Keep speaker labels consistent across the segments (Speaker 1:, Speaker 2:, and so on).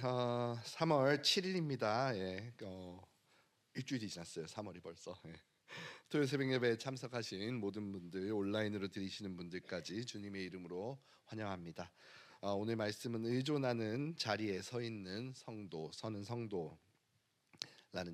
Speaker 1: 3월 7일입니다. 일주일이 지났어요. 3월이 벌써. 토요일 새벽 예배에 참석하신 모든 분들, 온라인으로 들으시는 분들까지 주님의 이름으로 환영합니다. 오늘 말씀은 의존하는 자리에 서 있는 성도, 서는 성도라는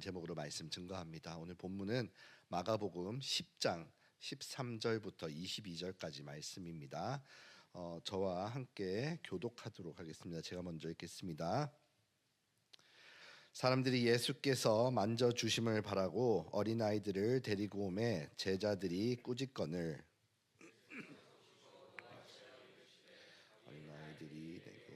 Speaker 1: 제목으로 말씀 증거합니다. 오늘 본문은 마가복음 10장 13절부터 22절까지 말씀입니다. 저와 함께 교독하도록 하겠습니다. 제가 먼저 읽겠습니다. 사람들이 예수께서 만져주심을 바라고 어린아이들을 데리고 오매 제자들이 꾸짖거늘 어린아이들이 내게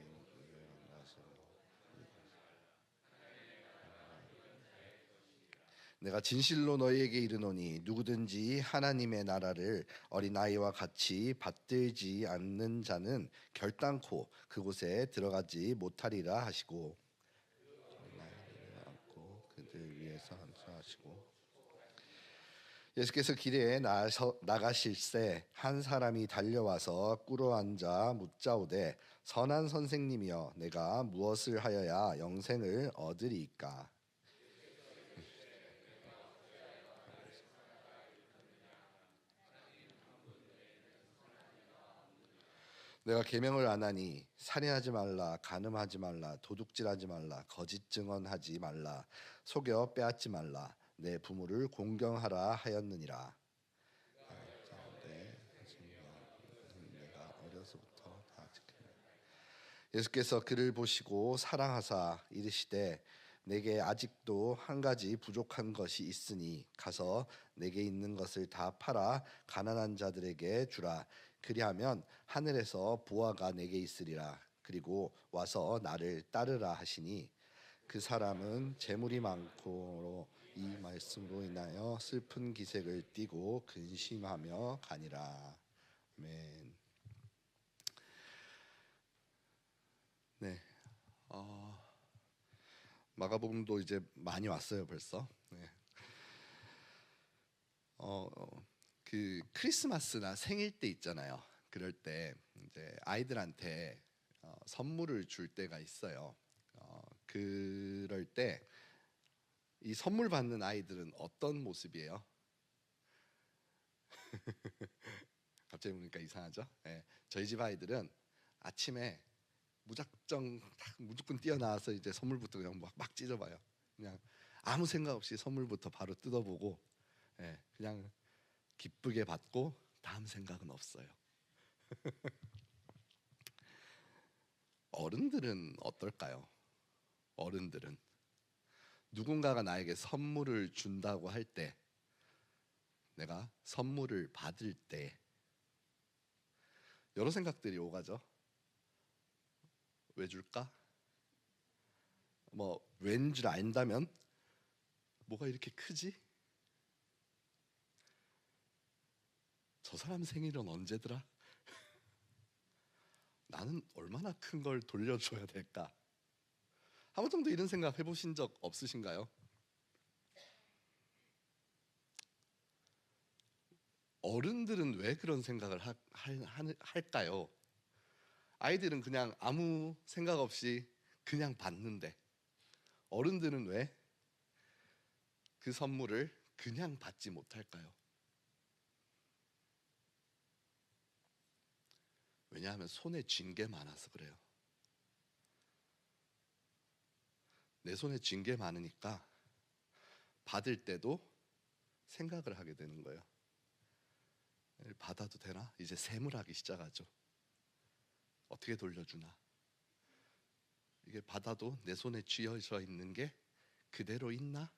Speaker 1: 내가 진실로 너희에게 이르노니 누구든지 하나님의 나라를 어린아이와 같이 받들지 않는 자는 결단코 그곳에 들어가지 못하리라 하시고 어린아이를 안고 그들 위에서 안수하시고 예수께서 길에 나가실새 한 사람이 달려와서 꿇어앉아 묻자오되 선한 선생님이여 내가 무엇을 하여야 영생을 얻으리이까. 내가 계명을 안 하니 살인하지 말라, 간음하지 말라, 도둑질하지 말라, 거짓 증언하지 말라, 속여 빼앗지 말라, 내 부모를 공경하라 하였느니라. 내가 어려서부터 다 지켰네. 예수께서 그를 보시고 사랑하사 이르시되 내게 아직도 한 가지 부족한 것이 있으니 가서 내게 있는 것을 다 팔아 가난한 자들에게 주라. 그리하면 하늘에서 보화가 내게 있으리라. 그리고 와서 나를 따르라 하시니 그 사람은 재물이 많고 이 말씀으로 인하여 슬픈 기색을 띠고 근심하며 가니라. 아멘. 네. 마가복음도 이제 많이 왔어요 벌써. 네. 그 크리스마스나 생일 때 있잖아요. 그럴 때 이제 아이들한테 선물을 줄 때가 있어요. 그럴 때 이 선물 받는 아이들은 어떤 모습이에요? 갑자기 보니까 이상하죠? 네. 저희 집 아이들은 아침에 무조건 뛰어나와서 이제 선물부터 그냥 막 찢어봐요. 그냥 아무 생각 없이 선물부터 바로 뜯어보고, 그냥 기쁘게 받고 다음 생각은 없어요. 어른들은 어떨까요? 어른들은 누군가가 나에게 선물을 준다고 할 때, 내가 선물을 받을 때 여러 생각들이 오가죠. 왜 줄까? 뭐 왠 줄 안다면 뭐가 이렇게 크지? 저 사람 생일은 언제더라? 나는 얼마나 큰 걸 돌려줘야 될까? 한 번 정도 이런 생각 해보신 적 없으신가요? 어른들은 왜 그런 생각을 할까요? 아이들은 그냥 아무 생각 없이 그냥 받는데 어른들은 왜 그 선물을 그냥 받지 못할까요? 왜냐하면 손에 쥔 게 많아서 그래요. 내 손에 쥔 게 많으니까 받을 때도 생각을 하게 되는 거예요. 받아도 되나? 이제 샘을하기 시작하죠. 어떻게 돌려주나? 이게 받아도 내 손에 쥐어져 있는 게 그대로 있나?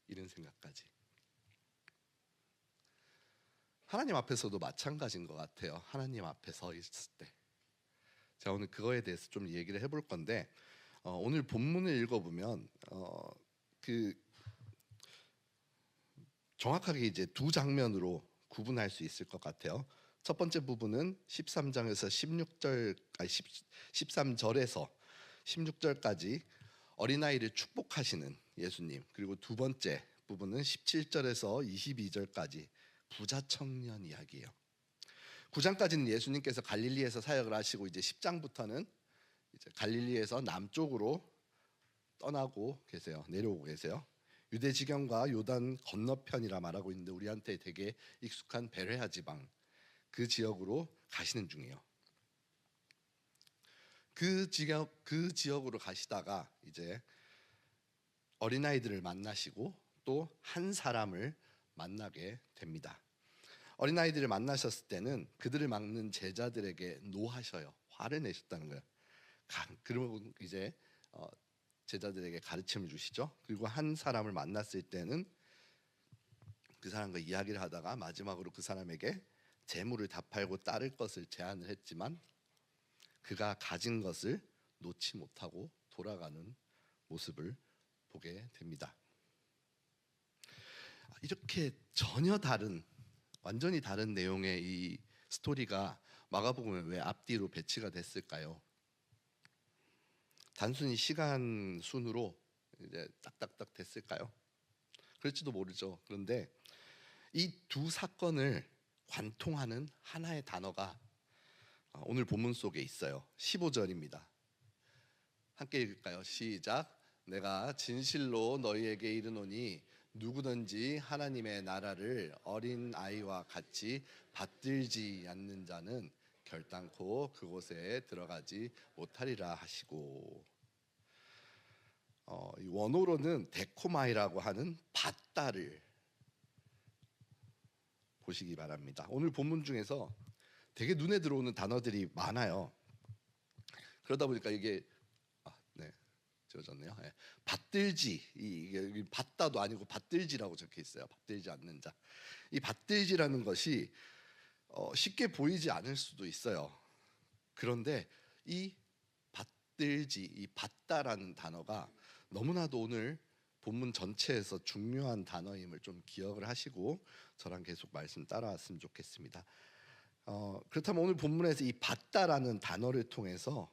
Speaker 1: 이런 생각까지. 하나님 앞에서도 마찬가지인 것 같아요. 하나님 앞에 서 있을 때. 자, 오늘 그거에 대해서 좀 얘기를 해볼 건데, 오늘 본문을 읽어보면 그 정확하게 이제 두 장면으로 구분할 수 있을 것 같아요. 첫 번째 부분은 13장에서 13절에서 16절까지 어린아이를 축복하시는 예수님, 그리고 두 번째 부분은 17절에서 22절까지 부자 청년 이야기예요. 9장까지는 예수님께서 갈릴리에서 사역을 하시고 이제 10장부터는 이제 갈릴리에서 남쪽으로 떠나고 계세요. 내려오고 계세요. 유대 지경과 요단 건너편이라 말하고 있는데 우리한테 되게 익숙한 베레아 지방 그 지역으로 가시는 중이에요. 그 지역으로 가시다가 이제 어린아이들을 만나시고 또 한 사람을 만나게 됩니다. 어린아이들을 만나셨을 때는 그들을 막는 제자들에게 노하셔요. 화를 내셨다는 거예요. 그리고 이제 제자들에게 가르침을 주시죠. 그리고 한 사람을 만났을 때는 그 사람과 이야기를 하다가 마지막으로 그 사람에게 재물을 다 팔고 따를 것을 제안을 했지만 그가 가진 것을 놓지 못하고 돌아가는 모습을 보게 됩니다. 이렇게 전혀 다른 완전히 다른 내용의 이 스토리가 마가복음에 왜 앞뒤로 배치가 됐을까요? 단순히 시간 순으로 이제 딱딱딱 됐을까요? 그럴지도 모르죠. 그런데 이 두 사건을 관통하는 하나의 단어가 오늘 본문 속에 있어요. 15절입니다. 함께 읽을까요? 시작. 내가 진실로 너희에게 이르노니 누구든지 하나님의 나라를 어린 아이와 같이 받들지 않는 자는 결단코 그곳에 들어가지 못하리라 하시고, 이 원어로는 데코마이라고 하는 받다를 보시기 바랍니다. 오늘 본문 중에서 되게 눈에 들어오는 단어들이 많아요. 그러다 보니까 이게 지워졌네요. 받들지, 이게 받다도 아니고 받들지라고 적혀 있어요. 받들지 않는 자. 이 받들지라는 것이 쉽게 보이지 않을 수도 있어요. 그런데 이 받들지, 이 받다라는 단어가 너무나도 오늘 본문 전체에서 중요한 단어임을 좀 기억을 하시고 저랑 계속 말씀 따라왔으면 좋겠습니다. 그렇다면 오늘 본문에서 이 받다라는 단어를 통해서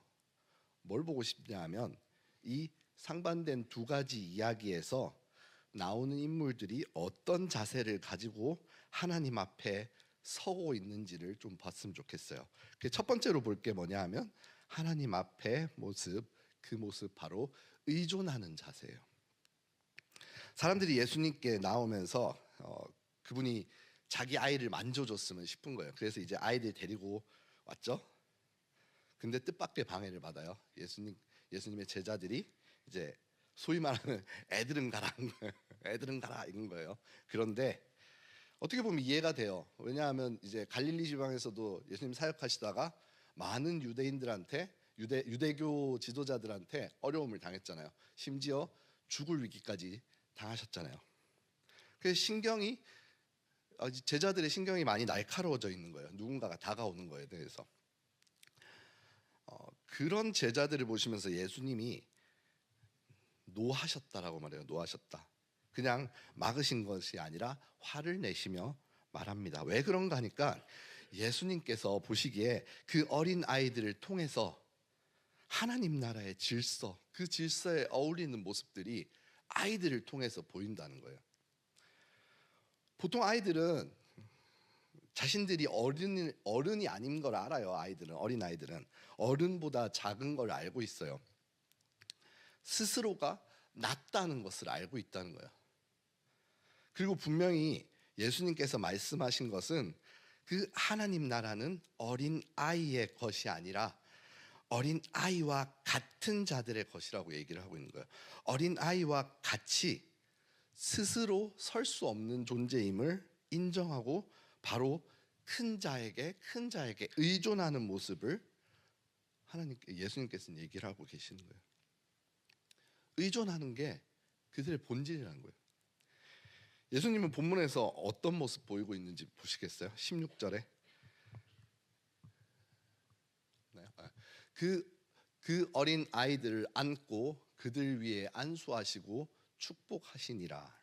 Speaker 1: 뭘 보고 싶냐 하면 이 상반된 두 가지 이야기에서 나오는 인물들이 어떤 자세를 가지고 하나님 앞에 서고 있는지를 좀 봤으면 좋겠어요. 첫 번째로 볼 게 뭐냐 하면 하나님 앞에 모습, 그 모습 바로 의존하는 자세예요. 사람들이 예수님께 나오면서 그분이 자기 아이를 만져줬으면 싶은 거예요. 그래서 이제 아이들 데리고 왔죠. 근데 뜻밖의 방해를 받아요. 예수님의 제자들이 이제 소위 말하는 애들은 가라, 애들은 가라 이런 거예요. 그런데 어떻게 보면 이해가 돼요. 왜냐하면 이제 갈릴리 지방에서도 예수님 사역하시다가 많은 유대인들한테 유대교 지도자들한테 어려움을 당했잖아요. 심지어 죽을 위기까지 당하셨잖아요. 그래서 제자들의 신경이 많이 날카로워져 있는 거예요. 누군가가 다가오는 거에 대해서. 그런 제자들을 보시면서 예수님이 노하셨다라고 말해요. 노하셨다. 그냥 막으신 것이 아니라 화를 내시며 말합니다. 왜 그런가 하니까 예수님께서 보시기에 그 어린 아이들을 통해서 하나님 나라의 질서, 그 질서에 어울리는 모습들이 아이들을 통해서 보인다는 거예요. 보통 아이들은 자신들이 어른이 아닌 걸 알아요. 어린 아이들은 어른보다 작은 걸 알고 있어요. 스스로가 낫다는 것을 알고 있다는 거예요. 그리고 분명히 예수님께서 말씀하신 것은 그 하나님 나라는 어린 아이의 것이 아니라 어린 아이와 같은 자들의 것이라고 얘기를 하고 있는 거예요. 어린 아이와 같이 스스로 설 수 없는 존재임을 인정하고 바로 큰 자에게 의존하는 모습을 예수님께서는 얘기를 하고 계시는 거예요. 의존하는 게 그들의 본질이라는 거예요. 예수님은 본문에서 어떤 모습 보이고 있는지 보시겠어요? 16절에 그 어린 아이들을 안고 그들 위에 안수하시고 축복하시니라.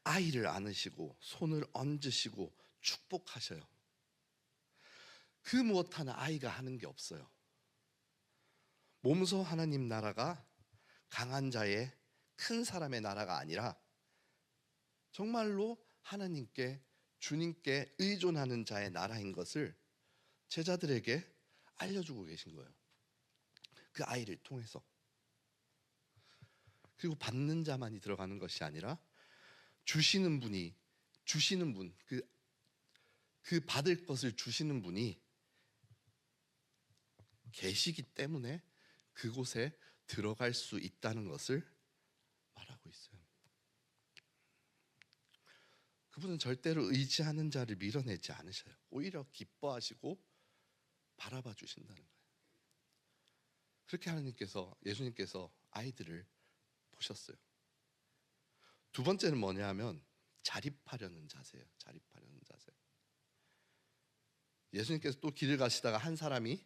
Speaker 1: 아이를 안으시고 손을 얹으시고 축복하셔요. 그 무엇 하나 아이가 하는 게 없어요. 몸소 하나님 나라가 강한 자의 큰 사람의 나라가 아니라 정말로 하나님께 주님께 의존하는 자의 나라인 것을 제자들에게 알려주고 계신 거예요. 그 아이를 통해서. 그리고 받는 자만이 들어가는 것이 아니라 주시는 분이 주시는 분, 그 받을 것을 주시는 분이 계시기 때문에 그곳에 들어갈 수 있다는 것을 말하고 있어요. 그분은 절대로 의지하는 자를 밀어내지 않으셔요. 오히려 기뻐하시고 바라봐 주신다는 거예요. 그렇게 예수님께서 아이들을 보셨어요. 두 번째는 뭐냐면 자립하려는 자세예요. 자립하려는 자세. 예수님께서 또 길을 가시다가 한 사람이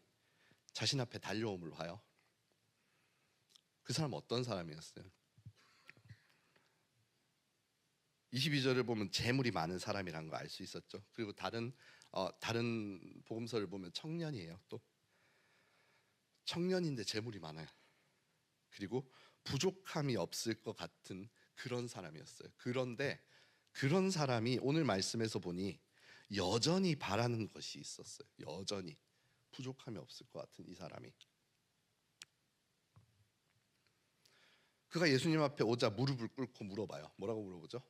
Speaker 1: 자신 앞에 달려옴을 봐요. 그 사람 어떤 사람이었어요? 22절을 보면 재물이 많은 사람이라는 거 알 수 있었죠. 그리고 다른 복음서를 보면 청년이에요. 또 청년인데 재물이 많아요. 그리고 부족함이 없을 것 같은 그런 사람이었어요. 그런데 그런 사람이 오늘 말씀에서 보니 여전히 바라는 것이 있었어요. 여전히 부족함이 없을 것 같은 이 사람이, 그가 예수님 앞에 오자 무릎을 꿇고 물어봐요. 뭐라고 물어보죠?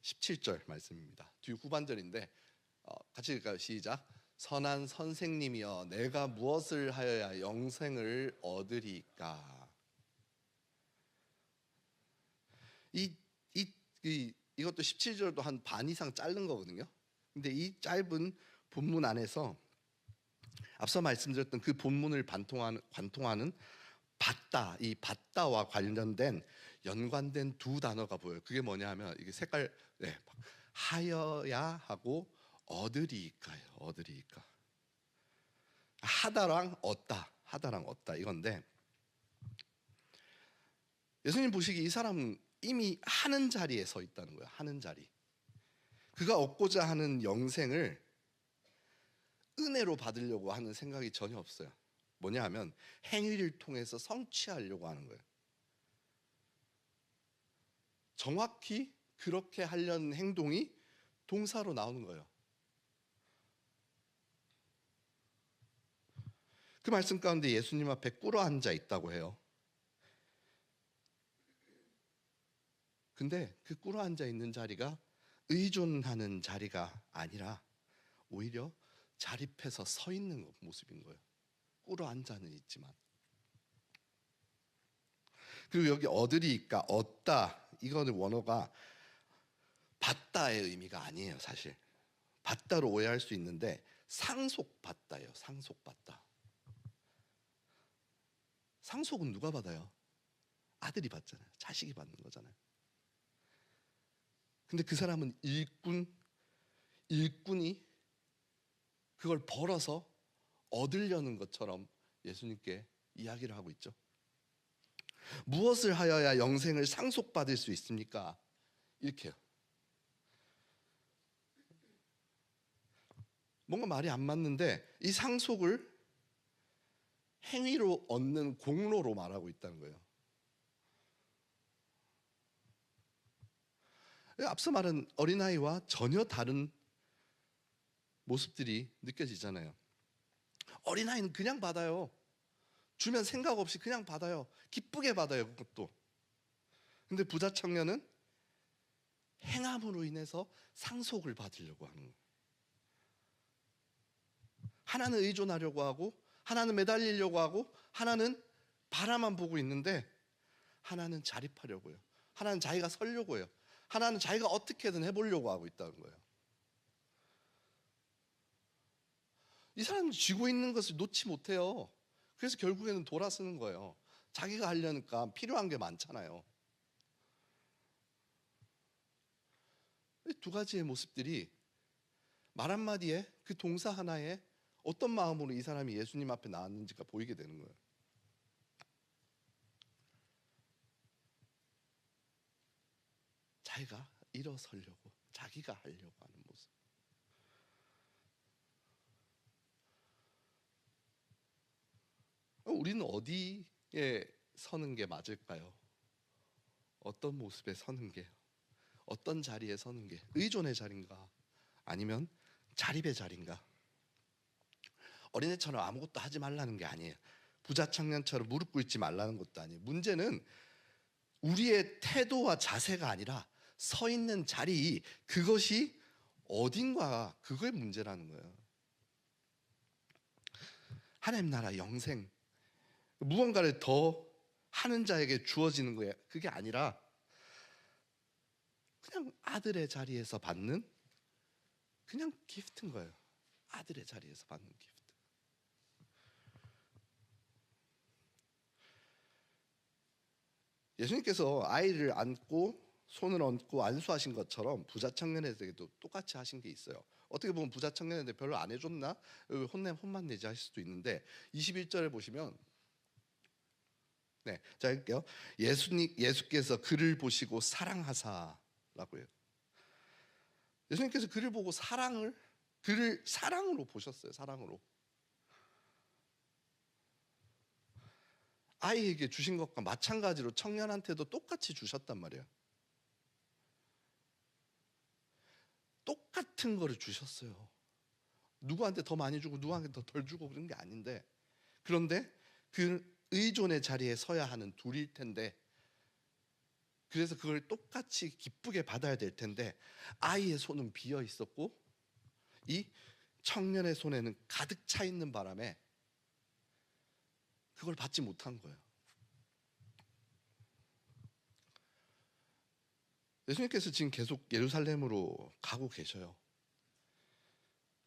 Speaker 1: 17절 말씀입니다. 뒤 후반절인데 같이 읽을까요? 시작. 선한 선생님이여, 내가 무엇을 하여야 영생을 얻으리까? 이것도 17절도 한 반 이상 자른 거거든요. 근데 이 짧은 본문 안에서 앞서 말씀드렸던 그 본문을 관통하는 받다, 이 받다와 관련된 연관된 두 단어가 보여요. 그게 뭐냐 하면 이게 색깔, 하여야 하고 얻으리까요. 얻으리까. 하다랑 얻다 이건데, 예수님 보시기에 이 사람은 이미 하는 자리에 서 있다는 거예요. 하는 자리. 그가 얻고자 하는 영생을 은혜로 받으려고 하는 생각이 전혀 없어요. 뭐냐 하면 행위를 통해서 성취하려고 하는 거예요. 정확히 그렇게 하려는 행동이 동사로 나오는 거예요. 그 말씀 가운데 예수님 앞에 꿇어 앉아 있다고 해요. 근데 그 꿇어 앉아 있는 자리가 의존하는 자리가 아니라 오히려 자립해서 서 있는 모습인 거예요. 꿇어 앉아는 있지만. 그리고 여기 얻으리까, 얻다, 이거는 원어가 받다의 의미가 아니에요. 사실 받다로 오해할 수 있는데 상속받다예요. 상속받다. 상속은 누가 받아요? 아들이 받잖아요. 자식이 받는 거잖아요. 근데 그 사람은 일꾼이 그걸 벌어서 얻으려는 것처럼 예수님께 이야기를 하고 있죠. 무엇을 하여야 영생을 상속받을 수 있습니까? 이렇게요. 뭔가 말이 안 맞는데 이 상속을 행위로 얻는 공로로 말하고 있다는 거예요. 앞서 말한 어린아이와 전혀 다른 모습들이 느껴지잖아요. 어린아이는 그냥 받아요. 주면 생각 없이 그냥 받아요. 기쁘게 받아요. 그것도. 근데 부자 청년은 행함으로 인해서 상속을 받으려고 하는 거예요. 하나는 의존하려고 하고, 하나는 매달리려고 하고, 하나는 바라만 보고 있는데, 하나는 자립하려고요. 하나는 자기가 서려고 해요. 하나는 자기가 어떻게든 해보려고 하고 있다는 거예요. 이 사람은 쥐고 있는 것을 놓지 못해요. 그래서 결국에는 돌아서는 거예요. 자기가 하려니까 필요한 게 많잖아요. 이 두 가지의 모습들이 말 한마디에, 그 동사 하나에 어떤 마음으로 이 사람이 예수님 앞에 나왔는지가 보이게 되는 거예요. 자기가 일어서려고, 자기가 하려고 하는 모습. 우리는 어디에 서는 게 맞을까요? 어떤 모습에 서는 게, 어떤 자리에 서는 게 의존의 자리인가, 아니면 자립의 자리인가? 어린애처럼 아무것도 하지 말라는 게 아니에요. 부자 청년처럼 무릎 꿇지 말라는 것도 아니에요. 문제는 우리의 태도와 자세가 아니라 서 있는 자리, 그것이 어딘가, 그거의 문제라는 거예요. 하나님 나라 영생, 무언가를 더 하는 자에게 주어지는 거예요. 그게 아니라 그냥 아들의 자리에서 받는 그냥 기프트인 거예요. 아들의 자리에서 받는 기프트. 예수님께서 아이를 안고 손을 얹고 안수하신 것처럼 부자 청년에게도 똑같이 하신 게 있어요. 어떻게 보면 부자 청년인데 별로 안 해줬나? 혼만 내지 하실 수도 있는데 21절에 보시면, 네, 자 할게요. 예수께서 그를 보시고 사랑하사라고 해요. 예수님께서 그를 보고 그를 사랑으로 보셨어요. 사랑으로. 아이에게 주신 것과 마찬가지로 청년한테도 똑같이 주셨단 말이에요. 똑같은 거를 주셨어요. 누구한테 더 많이 주고 누구한테 더 덜 주고 그런 게 아닌데, 그런데 그 의존의 자리에 서야 하는 둘일 텐데, 그래서 그걸 똑같이 기쁘게 받아야 될 텐데, 아이의 손은 비어 있었고 이 청년의 손에는 가득 차 있는 바람에 그걸 받지 못한 거예요. 예수님께서 지금 계속 예루살렘으로 가고 계셔요.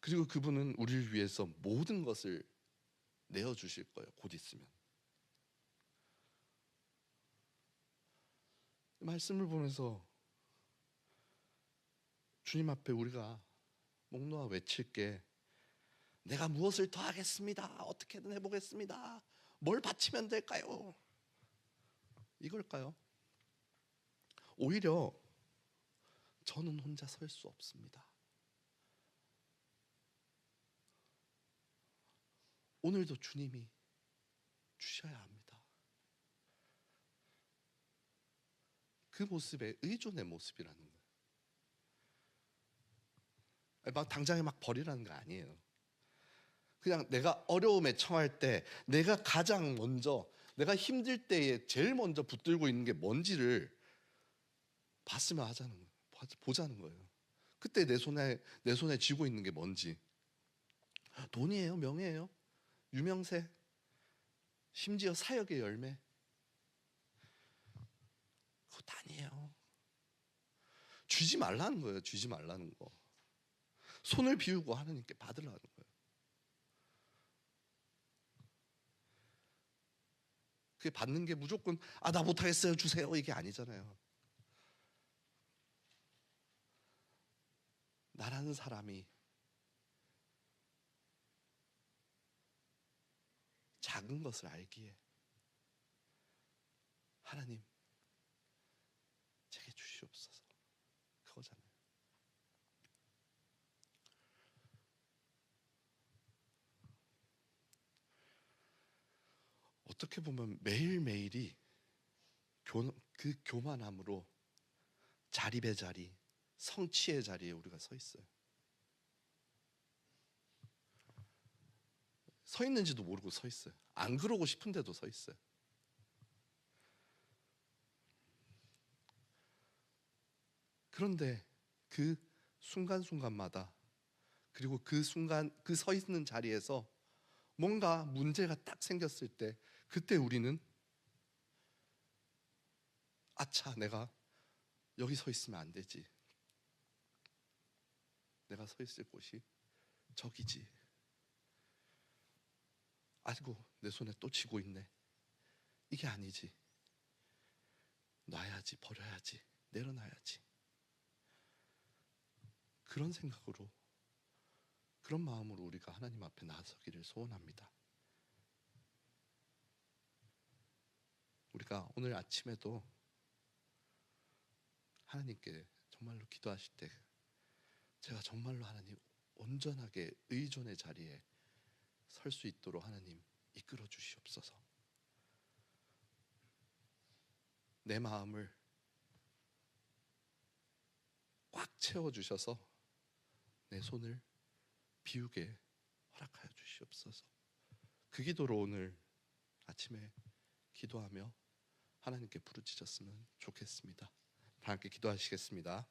Speaker 1: 그리고 그분은 우리를 위해서 모든 것을 내어주실 거예요. 곧 있으면. 말씀을 보면서 주님 앞에 우리가 목 놓아 외칠 게, 내가 무엇을 더 하겠습니다. 어떻게든 해보겠습니다. 뭘 바치면 될까요? 이걸까요? 오히려 저는 혼자 설 수 없습니다. 오늘도 주님이 주셔야 합니다. 그 모습에 의존의 모습이라는 거예요. 막 당장에 막 버리라는 거 아니에요. 그냥 내가 어려움에 처할 때, 내가 가장 먼저, 내가 힘들 때에 제일 먼저 붙들고 있는 게 뭔지를 봤으면 하자는 거예요. 보자는 거예요. 그때 내 손에 쥐고 있는 게 뭔지. 돈이에요? 명예예요? 유명세? 심지어 사역의 열매? 그것 아니에요. 주지 말라는 거예요. 주지 말라는 거. 손을 비우고 하나님께 받으라는 거예요. 그게 받는 게 무조건 나 못하겠어요 주세요 이게 아니잖아요. 나라는 사람이 작은 것을 알기에 하나님 제게 주시옵소서, 그거잖아요. 어떻게 보면 매일매일이 그 교만함으로 자립의 자리, 성취의 자리에 우리가 서 있어요. 서 있는지도 모르고 서 있어요. 안 그러고 싶은데도 서 있어요. 그런데 그 순간순간마다, 그리고 그 순간 그 서 있는 자리에서 뭔가 문제가 딱 생겼을 때, 그때 우리는 아차, 내가 여기 서 있으면 안 되지. 내가 서 있을 곳이 저기지. 아이고 내 손에 또 쥐고 있네. 이게 아니지. 놔야지, 버려야지, 내려놔야지. 그런 생각으로, 그런 마음으로 우리가 하나님 앞에 나서기를 소원합니다. 우리가 오늘 아침에도 하나님께 정말로 기도하실 때, 제가 정말로 하나님 온전하게 의존의 자리에 설 수 있도록 하나님 이끌어 주시옵소서. 내 마음을 꽉 채워 주셔서 내 손을 비우게 허락하여 주시옵소서. 그 기도로 오늘 아침에 기도하며 하나님께 부르짖었으면 좋겠습니다. 다 함께 기도하시겠습니다.